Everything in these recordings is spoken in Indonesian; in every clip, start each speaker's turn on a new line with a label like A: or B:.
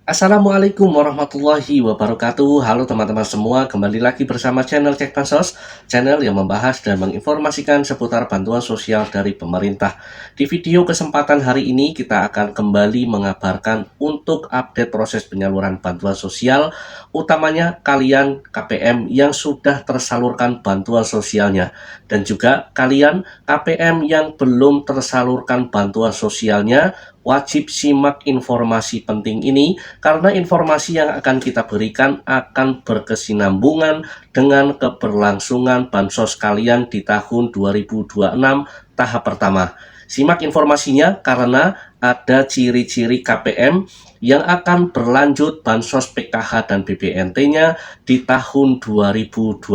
A: Assalamualaikum warahmatullahi wabarakatuh. Halo teman-teman semua, kembali lagi bersama channel Cek Bansos, channel yang membahas dan menginformasikan seputar bantuan sosial dari pemerintah. Di video kesempatan hari ini kita akan kembali mengabarkan untuk update proses penyaluran bantuan sosial, utamanya kalian KPM yang sudah tersalurkan bantuan sosialnya, dan juga kalian KPM yang belum tersalurkan bantuan sosialnya. Wajib simak informasi penting ini karena informasi yang akan kita berikan akan berkesinambungan dengan keberlangsungan bansos kalian di tahun 2026 tahap pertama. Simak informasinya karena ada ciri-ciri KPM yang akan berlanjut bansos PKH dan BPNT-nya di tahun 2026.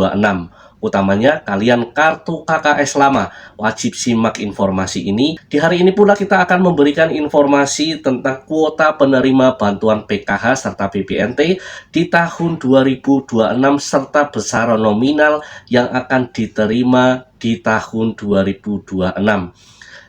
A: Utamanya kalian kartu KKS lama, wajib simak informasi ini. Di hari ini pula kita akan memberikan informasi tentang kuota penerima bantuan PKH serta BPNT di tahun 2026 serta besaran nominal yang akan diterima di tahun 2026.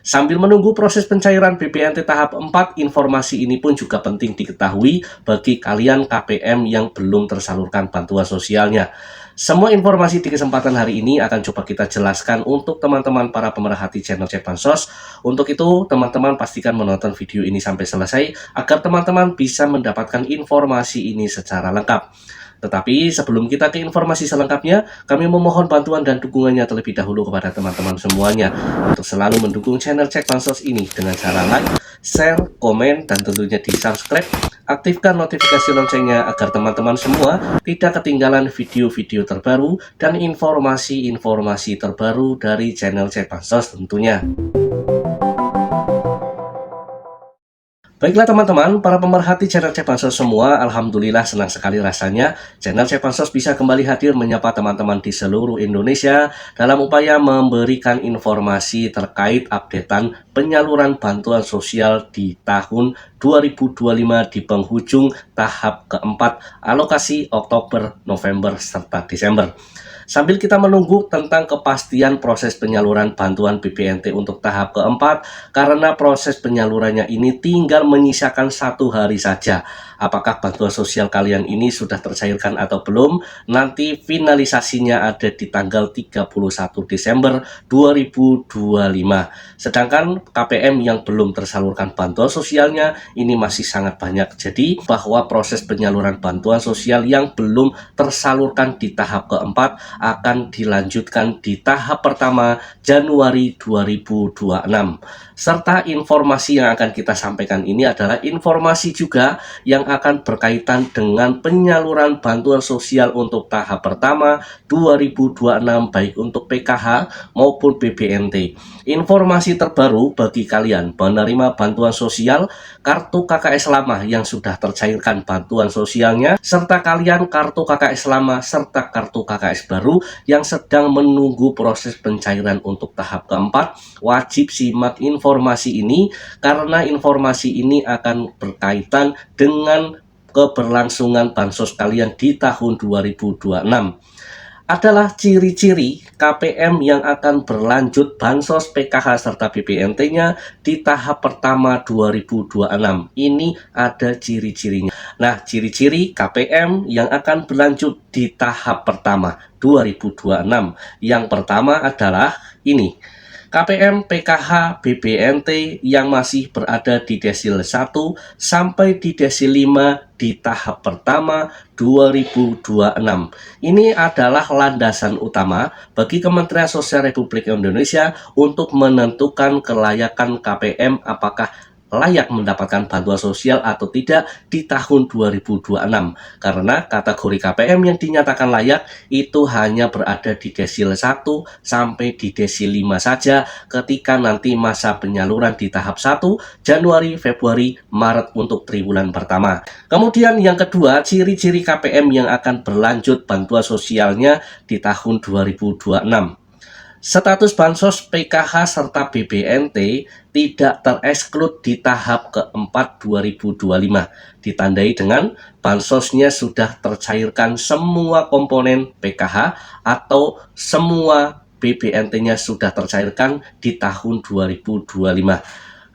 A: Sambil menunggu proses pencairan BPNT tahap 4, informasi ini pun juga penting diketahui bagi kalian KPM yang belum tersalurkan bantuan sosialnya. Semua informasi di kesempatan hari ini akan coba kita jelaskan untuk teman-teman para pemerhati channel Cek Bansos. Untuk itu, teman-teman pastikan menonton video ini sampai selesai agar teman-teman bisa mendapatkan informasi ini secara lengkap. Tetapi sebelum kita ke informasi selengkapnya, kami memohon bantuan dan dukungannya terlebih dahulu kepada teman-teman semuanya untuk selalu mendukung channel Cek Bansos ini dengan cara like, share, komen, dan tentunya di subscribe. Aktifkan notifikasi loncengnya agar teman-teman semua tidak ketinggalan video-video terbaru dan informasi-informasi terbaru dari channel Cek Bansos tentunya. Baiklah teman-teman, para pemerhati channel Cek Bansos semua, alhamdulillah senang sekali rasanya channel Cek Bansos bisa kembali hadir menyapa teman-teman di seluruh Indonesia dalam upaya memberikan informasi terkait updatean penyaluran bantuan sosial di tahun 2025 di penghujung tahap keempat alokasi Oktober, November, serta Desember. Sambil kita menunggu tentang kepastian proses penyaluran bantuan BPNT untuk tahap keempat, karena proses penyalurannya ini tinggal menyisakan 1 hari saja. Apakah bantuan sosial kalian ini sudah tercairkan atau belum? Nanti finalisasinya ada di tanggal 31 Desember 2025. Sedangkan KPM yang belum tersalurkan bantuan sosialnya ini masih sangat banyak. Jadi bahwa proses penyaluran bantuan sosial yang belum tersalurkan di tahap keempat akan dilanjutkan di tahap pertama Januari 2026. Serta informasi yang akan kita sampaikan ini adalah informasi juga yang akan berkaitan dengan penyaluran bantuan sosial untuk tahap pertama 2026 baik untuk PKH maupun BPNT. Informasi terbaru bagi kalian penerima bantuan sosial kartu KKS lama yang sudah tercairkan bantuan sosialnya, serta kalian kartu KKS lama serta kartu KKS baru yang sedang menunggu proses pencairan untuk tahap keempat, wajib simak informasi ini karena informasi ini akan berkaitan dengan keberlangsungan bansos kalian di tahun 2026. Adalah ciri-ciri KPM yang akan berlanjut bansos PKH serta BPNT-nya di tahap pertama 2026. Ini ada ciri-cirinya. Nah, ciri-ciri KPM yang akan berlanjut di tahap pertama 2026. Yang pertama adalah ini. KPM PKH BPNT yang masih berada di desil 1 sampai di desil 5 di tahap pertama 2026. Ini adalah landasan utama bagi Kementerian Sosial Republik Indonesia untuk menentukan kelayakan KPM apakah layak mendapatkan bantuan sosial atau tidak di tahun 2026. Karena kategori KPM yang dinyatakan layak itu hanya berada di desil 1 sampai di desil 5 saja ketika nanti masa penyaluran di tahap 1 Januari, Februari, Maret untuk triwulan pertama. Kemudian yang kedua, ciri-ciri KPM yang akan berlanjut bantuan sosialnya di tahun 2026. Status bansos PKH serta BPNT tidak tereksklud di tahap keempat 2025. Ditandai dengan bansosnya sudah tercairkan semua komponen PKH atau semua BPNT-nya sudah tercairkan di tahun 2025.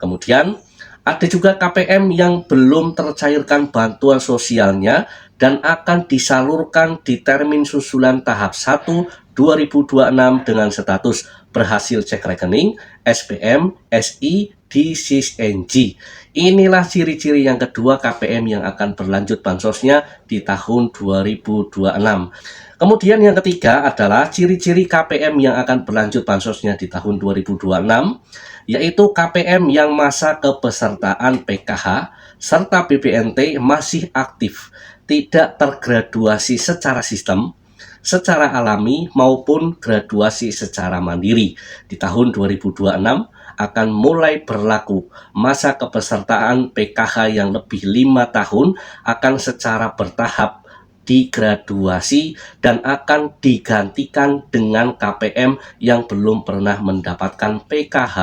A: Kemudian Ada juga KPM yang belum tercairkan bantuan sosialnya dan akan disalurkan di termin susulan tahap 1 2026 dengan status berhasil cek rekening, SPM, SI, DSIS-NG. Inilah ciri-ciri yang kedua KPM yang akan berlanjut bansosnya di tahun 2026. Kemudian yang ketiga adalah ciri-ciri KPM yang akan berlanjut bansosnya di tahun 2026, yaitu KPM yang masa kepesertaan PKH serta BPNT masih aktif, tidak tergraduasi secara sistem, secara alami maupun graduasi secara mandiri. Di tahun 2026 akan mulai berlaku masa kepesertaan PKH yang lebih 5 tahun akan secara bertahap digraduasi dan akan digantikan dengan KPM yang belum pernah mendapatkan PKH.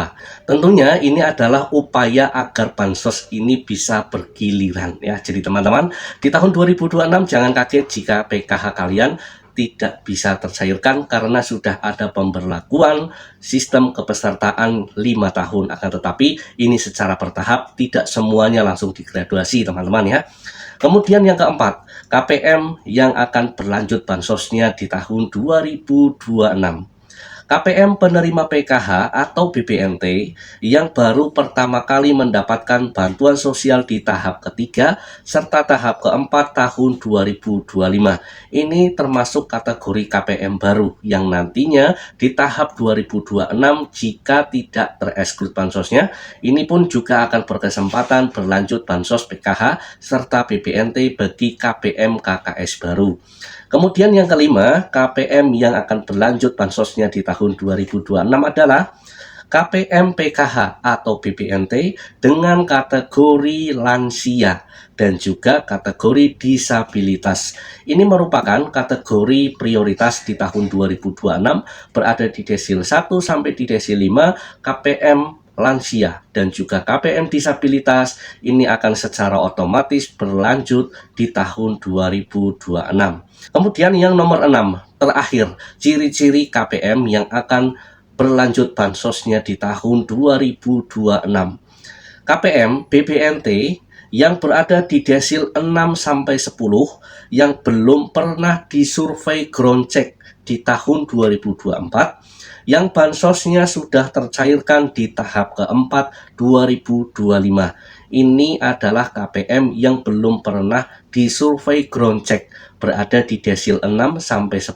A: Tentunya ini adalah upaya agar bansos ini bisa bergiliran ya. Jadi teman-teman, di tahun 2026 jangan kaget jika PKH kalian tidak bisa tercairkan karena sudah ada pemberlakuan sistem kepesertaan 5 tahun. Akan tetapi ini secara bertahap, tidak semuanya langsung digraduasi teman-teman ya. Kemudian yang keempat, KPM yang akan berlanjut bansosnya di tahun 2026. KPM penerima PKH atau BPNT yang baru pertama kali mendapatkan bantuan sosial di tahap ketiga serta tahap keempat tahun 2025. Ini termasuk kategori KPM baru yang nantinya di tahap 2026 jika tidak tereksklud bansosnya, ini pun juga akan berkesempatan berlanjut bansos PKH serta BPNT bagi KPM KKS baru. Kemudian yang kelima, KPM yang akan berlanjut bansosnya di tahun 2026 adalah KPM PKH atau BPNT dengan kategori lansia dan juga kategori disabilitas. Ini merupakan kategori prioritas di tahun 2026, berada di desil 1 sampai di desil 5. KPM lansia dan juga KPM disabilitas ini akan secara otomatis berlanjut di tahun 2026. Kemudian yang nomor 6, terakhir, ciri-ciri KPM yang akan berlanjut bansosnya di tahun 2026. KPM BPNT yang berada di desil 6 sampai 10 yang belum pernah disurvei ground check di tahun 2024, yang bansosnya sudah tercairkan di tahap keempat 2025. Ini adalah KPM yang belum pernah disurvei ground check, berada di desil 6 sampai 10.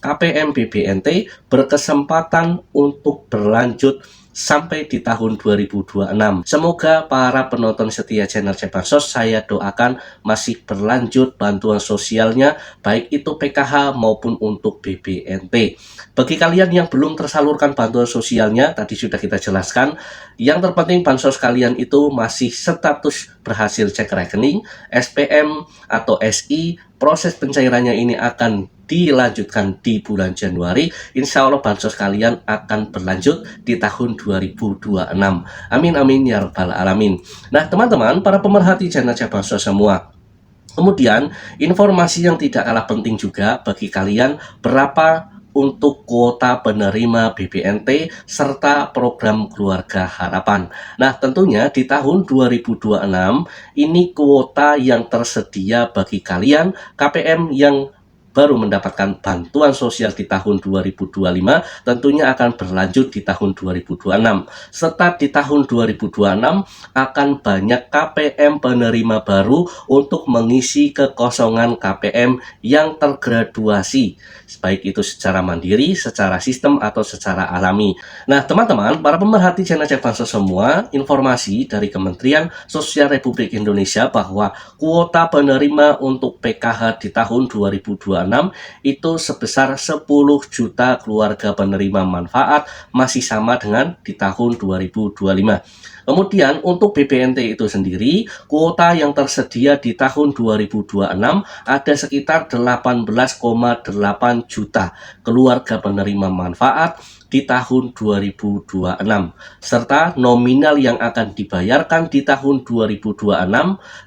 A: KPM BPNT berkesempatan untuk berlanjut sampai di tahun 2026. Semoga para penonton setia channel Cek Bansos, saya doakan masih berlanjut bantuan sosialnya, baik itu PKH maupun untuk BPNT. Bagi kalian yang belum tersalurkan bantuan sosialnya, tadi sudah kita jelaskan, yang terpenting bansos kalian itu masih status berhasil cek rekening, SPM atau SI. Proses pencairannya ini akan dilanjutkan di bulan Januari. Insya Allah bansos kalian akan berlanjut di tahun 2026. Amin amin ya rabbal alamin. Nah teman-teman, para pemerhati channel Cek Bansos semua, kemudian informasi yang tidak kalah penting juga bagi kalian, berapa untuk kuota penerima BPNT serta program Keluarga Harapan. Nah, tentunya di tahun 2026 ini kuota yang tersedia bagi kalian KPM yang baru mendapatkan bantuan sosial di tahun 2025 tentunya akan berlanjut di tahun 2026. Serta di tahun 2026 akan banyak KPM penerima baru untuk mengisi kekosongan KPM yang tergraduasi, baik itu secara mandiri, secara sistem, atau secara alami. Nah teman-teman, para pemerhati channel Cek Bansos semua, informasi dari Kementerian Sosial Republik Indonesia bahwa kuota penerima untuk PKH di tahun 2026 itu sebesar 10 juta keluarga penerima manfaat, masih sama dengan di tahun 2025. Kemudian untuk BPNT itu sendiri, kuota yang tersedia di tahun 2026 ada sekitar 18,8 juta keluarga penerima manfaat di tahun 2026. Serta nominal yang akan dibayarkan di tahun 2026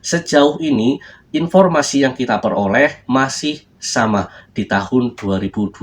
A: sejauh ini informasi yang kita peroleh masih sama di tahun 2025.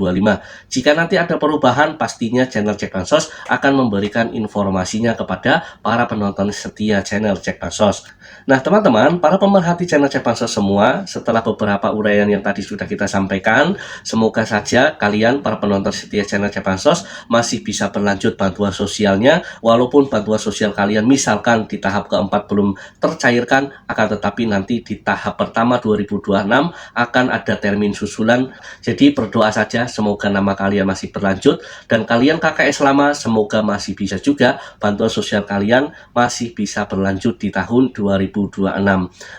A: Jika nanti ada perubahan, pastinya channel Cek Bansos akan memberikan informasinya kepada para penonton setia channel Cek Bansos. Nah, teman-teman, para pemerhati channel Cek Bansos semua, setelah beberapa uraian yang tadi sudah kita sampaikan, semoga saja kalian para penonton setia channel Cek Bansos masih bisa berlanjut bantuan sosialnya, walaupun bantuan sosial kalian misalkan di tahap keempat belum tercairkan, akan tetapi nanti di tahap pertama 2026 akan ada termin susulan. Jadi berdoa saja semoga nama kalian masih berlanjut, dan kalian KKS lama semoga masih bisa juga bantuan sosial kalian masih bisa berlanjut di tahun 2026.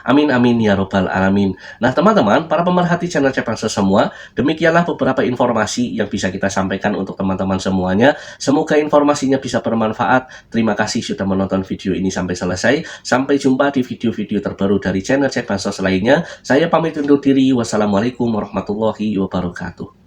A: Amin amin ya robbal alamin. Nah teman-teman, para pemerhati channel Cek Bansos semua, demikianlah beberapa informasi yang bisa kita sampaikan untuk teman-teman semuanya. Semoga informasinya bisa bermanfaat. Terima kasih sudah menonton video ini sampai selesai. Sampai jumpa di video-video terbaru dari channel Cek Bansos lainnya. Saya pamit undur diri. Wassalamualaikum warahmatullahi wabarakatuh.